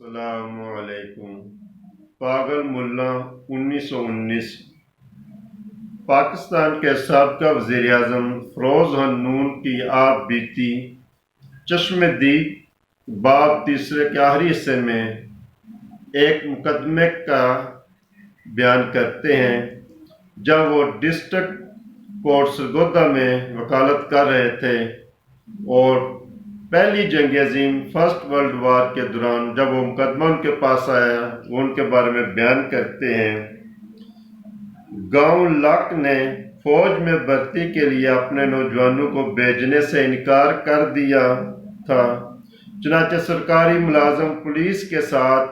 अस्सलाम वालेकुम। पागल मुल्ला 1919। पाकिस्तान के साबका वज़ीर-ए-आज़म फ़रोज़ हन्नून की आप बीती चश्मदीद बाब तीसरे के आखिरी हिस्से में एक मुकदमे का बयान करते हैं जब वो डिस्ट्रिक्ट कोर्ट सरगोदा में वकालत कर रहे थे और पहली जंग अज़ीम फर्स्ट वर्ल्ड वार के दौरान जब वो मुकदमा उनके पास आया वो उनके बारे में बयान करते हैं। गांव लाक ने फौज में भर्ती के लिए अपने नौजवानों को भेजने से इनकार कर दिया था, चुनांचे सरकारी मुलाजम पुलिस के साथ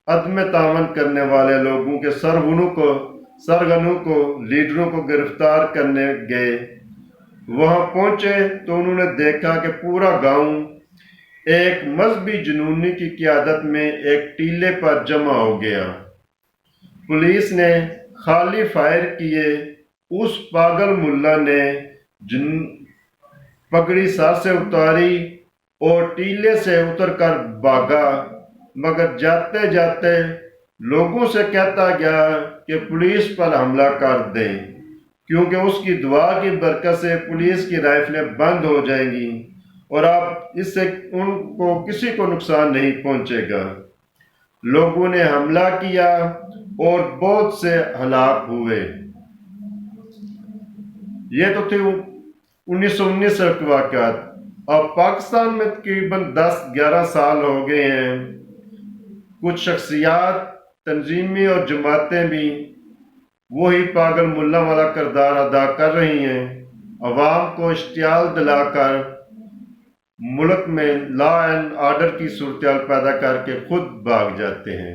अदम तावन करने वाले लोगों के सरगनों को लीडरों को गिरफ्तार करने गए। वहां पहुंचे तो उन्होंने देखा कि पूरा गांव एक मजहबी जुनूनी की क़ियादत में एक टीले पर जमा हो गया। पुलिस ने खाली फायर किए। उस पागल मुल्ला ने पगड़ी सर से उतारी और टीले से उतरकर भागा, मगर जाते जाते लोगों से कहता गया कि पुलिस पर हमला कर दें, क्योंकि उसकी दुआ की बरकत से पुलिस की राइफलें बंद हो जाएंगी और अब इससे उनको किसी को नुकसान नहीं पहुंचेगा। लोगों ने हमला किया और बहुत से हलाक हुए। ये तो थे 1919 के वाक़यात। अब पाकिस्तान में तकरीबन 10-11 साल हो गए हैं। कुछ शख्सियात, तंजीमें और जमातें भी वही पागल मुल्ला वाला किरदार अदा कर रही हैं। अवाम को इश्तियाल दिलाकर मुल्क में लॉ एंड ऑर्डर की सूरत पैदा करके खुद भाग जाते हैं।